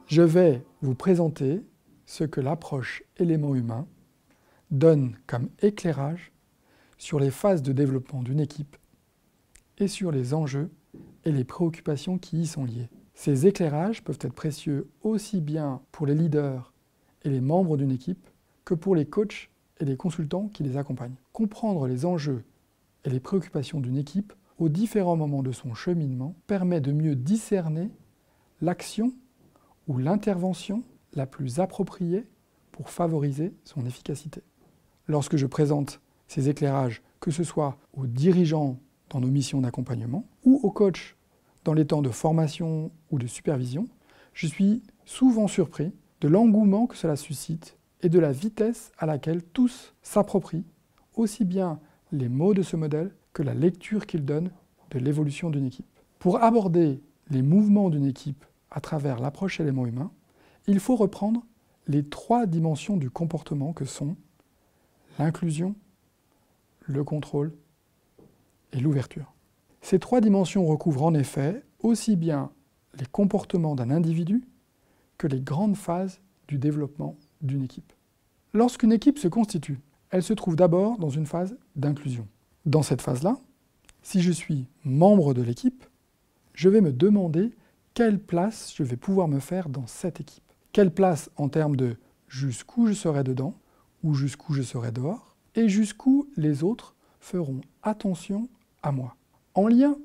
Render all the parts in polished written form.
Je vais vous présenter ce que l'approche élément humain donne comme éclairage sur les phases de développement d'une équipe et sur les enjeux et les préoccupations qui y sont liées. Ces éclairages peuvent être précieux aussi bien pour les leaders et les membres d'une équipe que pour les coachs et les consultants qui les accompagnent. Comprendre les enjeux et les préoccupations d'une équipe aux différents moments de son cheminement permet de mieux discerner l'action ou l'intervention la plus appropriée pour favoriser son efficacité. Lorsque je présente ces éclairages, que ce soit aux dirigeants dans nos missions d'accompagnement ou aux coachs dans les temps de formation ou de supervision, je suis souvent surpris de l'engouement que cela suscite et de la vitesse à laquelle tous s'approprient aussi bien les mots de ce modèle que la lecture qu'il donne de l'évolution d'une équipe. Pour aborder les mouvements d'une équipe à travers l'approche élément humain, il faut reprendre les 3 dimensions du comportement que sont l'inclusion, le contrôle et l'ouverture. Ces 3 dimensions recouvrent en effet aussi bien les comportements d'un individu que les grandes phases du développement d'une équipe. Lorsqu'une équipe se constitue, elle se trouve d'abord dans une phase d'inclusion. Dans cette phase-là, si je suis membre de l'équipe, je vais me demander quelle place je vais pouvoir me faire dans cette équipe. Quelle place en termes de jusqu'où je serai dedans ou jusqu'où je serai dehors et jusqu'où les autres feront attention à moi. En lien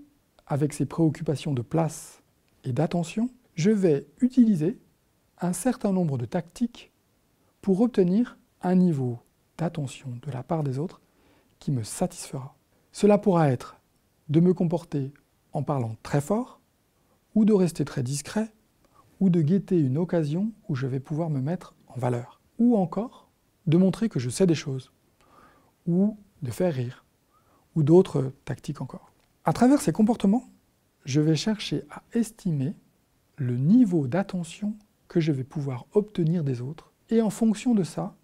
avec ces préoccupations de place et d'attention, je vais utiliser un certain nombre de tactiques pour obtenir un niveau d'attention de la part des autres qui me satisfera. Cela pourra être de me comporter en parlant très fort, ou de rester très discret, ou de guetter une occasion où je vais pouvoir me mettre en valeur. Ou encore, de montrer que je sais des choses, ou de faire rire, ou d'autres tactiques encore. À travers ces comportements, je vais chercher à estimer le niveau d'attention que je vais pouvoir obtenir des autres, et en fonction de ça,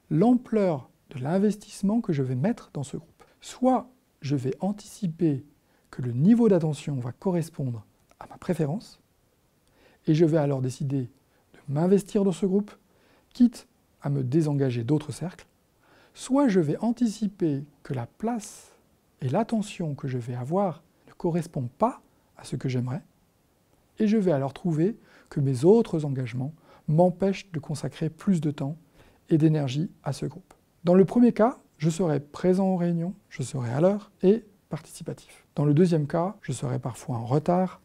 l'ampleur de l'investissement que je vais mettre dans ce groupe. Soit je vais anticiper que le niveau d'attention va correspondre à ma préférence, et je vais alors décider de m'investir dans ce groupe, quitte à me désengager d'autres cercles, soit je vais anticiper que la place et l'attention que je vais avoir ne correspondent pas à ce que j'aimerais, et je vais alors trouver que mes autres engagements m'empêchent de consacrer plus de temps et d'énergie à ce groupe. Dans le premier cas, je serai présent aux réunions, je serai à l'heure et participatif. Dans le deuxième cas, je serai parfois en retard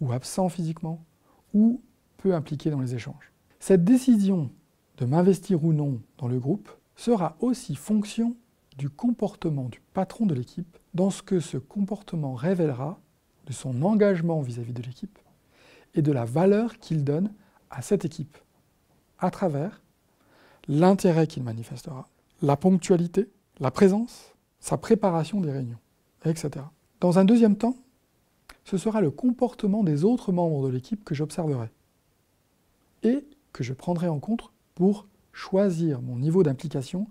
ou absent physiquement ou peu impliqué dans les échanges. Cette décision de m'investir ou non dans le groupe sera aussi fonction du comportement du patron de l'équipe dans ce que ce comportement révélera de son engagement vis-à-vis de l'équipe et de la valeur qu'il donne à cette équipe à travers l'intérêt qu'il manifestera, la ponctualité, la présence, sa préparation des réunions, etc. Dans un deuxième temps, ce sera le comportement des autres membres de l'équipe que j'observerai et que je prendrai en compte pour choisir mon niveau d'implication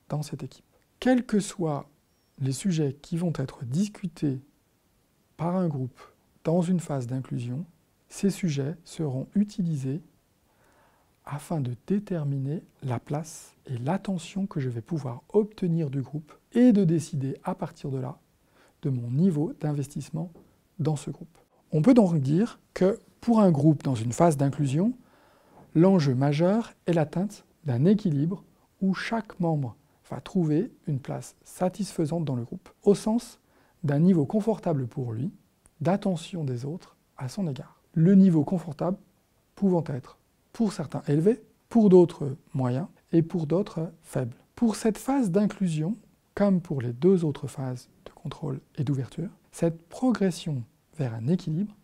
dans cette équipe. Quels que soient les sujets qui vont être discutés par un groupe dans une phase d'inclusion, ces sujets seront utilisés afin de déterminer la place et l'attention que je vais pouvoir obtenir du groupe et de décider à partir de là de mon niveau d'investissement dans ce groupe. On peut donc dire que pour un groupe dans une phase d'inclusion, l'enjeu majeur est l'atteinte d'un équilibre où chaque membre va trouver une place satisfaisante dans le groupe, au sens d'un niveau confortable pour lui, d'attention des autres à son égard. Le niveau confortable pouvant être pour certains élevé, pour d'autres moyen et pour d'autres faible. Pour cette phase d'inclusion, comme pour les 2 autres phases de contrôle et d'ouverture, cette progression vers un équilibre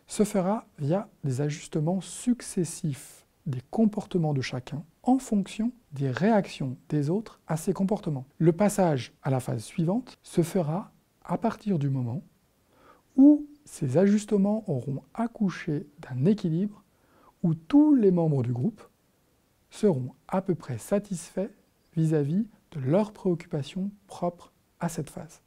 se fera via des ajustements successifs des comportements de chacun en fonction des réactions des autres à ces comportements. Le passage à la phase suivante se fera à partir du moment où ces ajustements auront accouché d'un équilibre où tous les membres du groupe seront à peu près satisfaits vis-à-vis de leurs préoccupations propres à cette phase.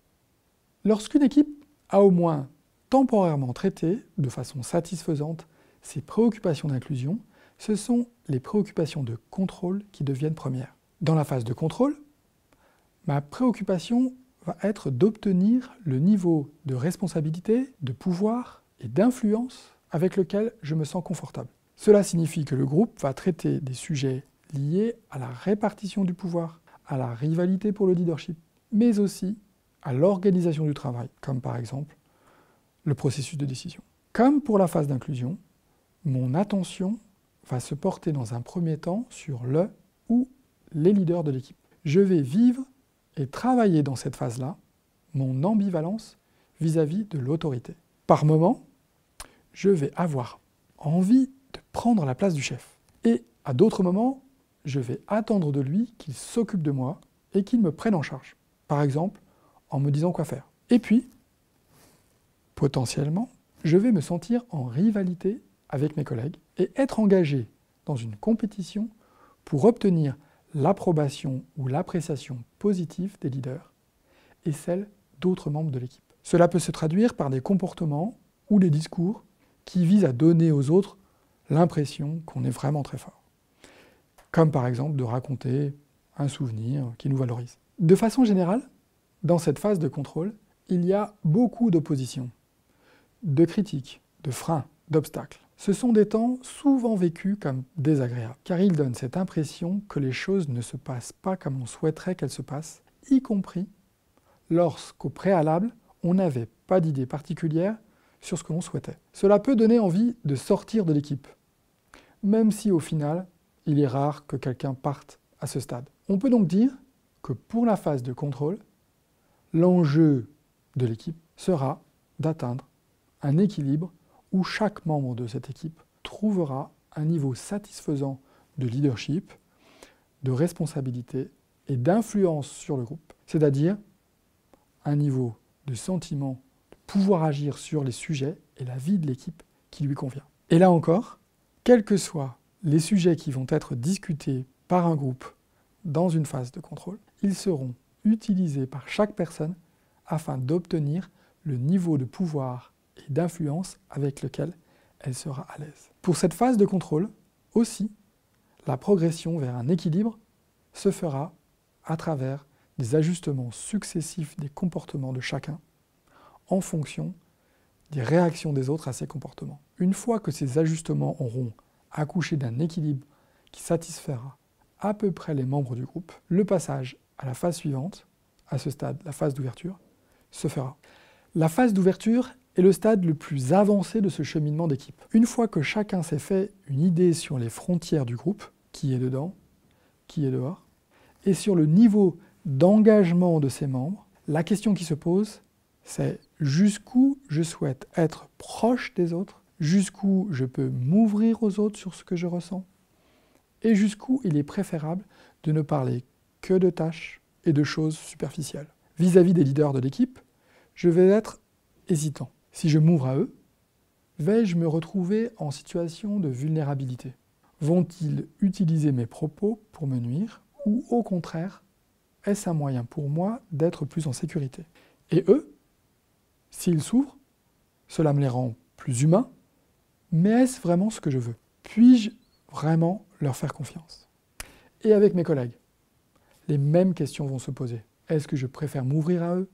Lorsqu'une équipe a au moins temporairement traité de façon satisfaisante ses préoccupations d'inclusion, ce sont les préoccupations de contrôle qui deviennent premières. Dans la phase de contrôle, ma préoccupation va être d'obtenir le niveau de responsabilité, de pouvoir et d'influence avec lequel je me sens confortable. Cela signifie que le groupe va traiter des sujets liés à la répartition du pouvoir, à la rivalité pour le leadership, mais aussi à l'organisation du travail, comme par exemple le processus de décision. Comme pour la phase d'inclusion, mon attention va se porter dans un premier temps sur le ou les leaders de l'équipe. Je vais vivre et travailler dans cette phase-là mon ambivalence vis-à-vis de l'autorité. Par moment, je vais avoir envie de prendre la place du chef. Et à d'autres moments, je vais attendre de lui qu'il s'occupe de moi et qu'il me prenne en charge. Par exemple, en me disant quoi faire. Et puis, potentiellement, je vais me sentir en rivalité avec mes collègues et être engagé dans une compétition pour obtenir l'approbation ou l'appréciation positive des leaders et celle d'autres membres de l'équipe. Cela peut se traduire par des comportements ou des discours qui visent à donner aux autres l'impression qu'on est vraiment très fort. Comme par exemple de raconter un souvenir qui nous valorise. De façon générale, dans cette phase de contrôle, il y a beaucoup d'opposition, de critiques, de freins, d'obstacles. Ce sont des temps souvent vécus comme désagréables, car ils donnent cette impression que les choses ne se passent pas comme on souhaiterait qu'elles se passent, y compris lorsqu'au préalable, on n'avait pas d'idée particulière sur ce que l'on souhaitait. Cela peut donner envie de sortir de l'équipe, même si au final, il est rare que quelqu'un parte à ce stade. On peut donc dire que pour la phase de contrôle, l'enjeu de l'équipe sera d'atteindre un équilibre où chaque membre de cette équipe trouvera un niveau satisfaisant de leadership, de responsabilité et d'influence sur le groupe, c'est-à-dire un niveau de sentiment de pouvoir agir sur les sujets et la vie de l'équipe qui lui convient. Et là encore, quels que soient les sujets qui vont être discutés par un groupe dans une phase de contrôle, ils seront utilisés par chaque personne afin d'obtenir le niveau de pouvoir et d'influence avec lequel elle sera à l'aise. Pour cette phase de contrôle, aussi, la progression vers un équilibre se fera à travers des ajustements successifs des comportements de chacun en fonction des réactions des autres à ces comportements. Une fois que ces ajustements auront accouché d'un équilibre qui satisfera à peu près les membres du groupe, le passage à la phase suivante, à ce stade, la phase d'ouverture, se fera. La phase d'ouverture est le stade le plus avancé de ce cheminement d'équipe. Une fois que chacun s'est fait une idée sur les frontières du groupe, qui est dedans, qui est dehors, et sur le niveau d'engagement de ses membres, la question qui se pose, c'est jusqu'où je souhaite être proche des autres, jusqu'où je peux m'ouvrir aux autres sur ce que je ressens, et jusqu'où il est préférable de ne parler que de tâches et de choses superficielles. Vis-à-vis des leaders de l'équipe, je vais être hésitant. Si je m'ouvre à eux, vais-je me retrouver en situation de vulnérabilité? Vont-ils utiliser mes propos pour me nuire? Ou au contraire, est-ce un moyen pour moi d'être plus en sécurité? Et eux, s'ils s'ouvrent, cela me les rend plus humains, mais est-ce vraiment ce que je veux? Puis-je vraiment leur faire confiance? Et avec mes collègues, les mêmes questions vont se poser. Est-ce que je préfère m'ouvrir à eux,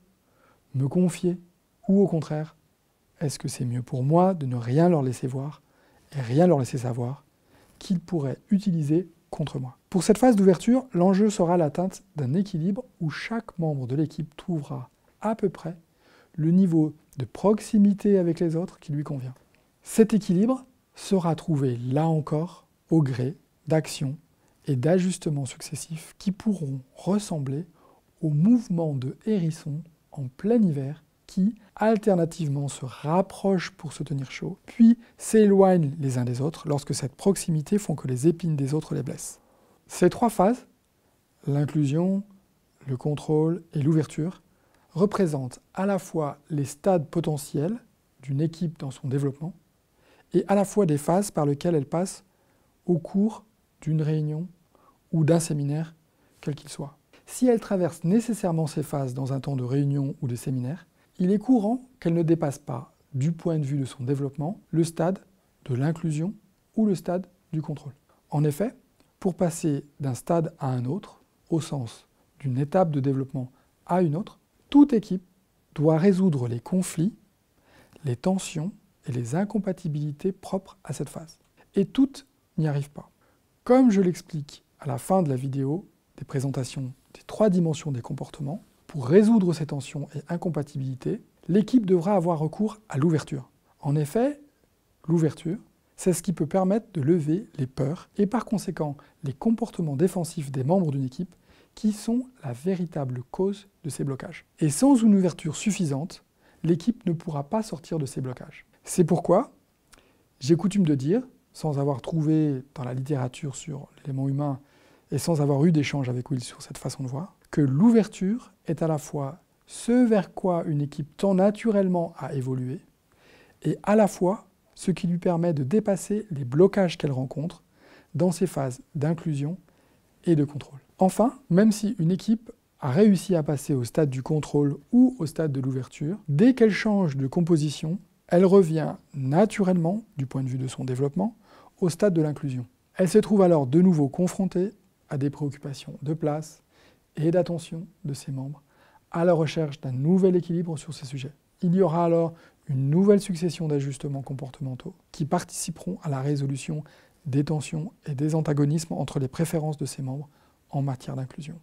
me confier, ou au contraire, est-ce que c'est mieux pour moi de ne rien leur laisser voir et rien leur laisser savoir qu'ils pourraient utiliser contre moi? Pour cette phase d'ouverture, l'enjeu sera l'atteinte d'un équilibre où chaque membre de l'équipe trouvera à peu près le niveau de proximité avec les autres qui lui convient. Cet équilibre sera trouvé, là encore, au gré d'actions et d'ajustements successifs qui pourront ressembler au mouvement de hérissons en plein hiver qui, alternativement, se rapprochent pour se tenir chaud, puis s'éloignent les uns des autres lorsque cette proximité font que les épines des autres les blessent. Ces trois phases, l'inclusion, le contrôle et l'ouverture, représentent à la fois les stades potentiels d'une équipe dans son développement et à la fois des phases par lesquelles elle passe au cours d'une réunion ou d'un séminaire, quel qu'il soit. Si elle traverse nécessairement ces phases dans un temps de réunion ou de séminaire, il est courant qu'elle ne dépasse pas, du point de vue de son développement, le stade de l'inclusion ou le stade du contrôle. En effet, pour passer d'un stade à un autre, au sens d'une étape de développement à une autre, toute équipe doit résoudre les conflits, les tensions et les incompatibilités propres à cette phase. Et toutes n'y arrivent pas. Comme je l'explique à la fin de la vidéo des présentations des 3 dimensions des comportements, pour résoudre ces tensions et incompatibilités, l'équipe devra avoir recours à l'ouverture. En effet, l'ouverture, c'est ce qui peut permettre de lever les peurs et par conséquent les comportements défensifs des membres d'une équipe qui sont la véritable cause de ces blocages. Et sans une ouverture suffisante, l'équipe ne pourra pas sortir de ces blocages. C'est pourquoi j'ai coutume de dire, sans avoir trouvé dans la littérature sur l'élément humain et sans avoir eu d'échange avec Will sur cette façon de voir, que l'ouverture est à la fois ce vers quoi une équipe tend naturellement à évoluer et à la fois ce qui lui permet de dépasser les blocages qu'elle rencontre dans ses phases d'inclusion et de contrôle. Enfin, même si une équipe a réussi à passer au stade du contrôle ou au stade de l'ouverture, dès qu'elle change de composition, elle revient naturellement, du point de vue de son développement, au stade de l'inclusion. Elle se trouve alors de nouveau confrontée à des préoccupations de place et d'attention de ses membres, à la recherche d'un nouvel équilibre sur ces sujets. Il y aura alors une nouvelle succession d'ajustements comportementaux qui participeront à la résolution des tensions et des antagonismes entre les préférences de ses membres en matière d'inclusion.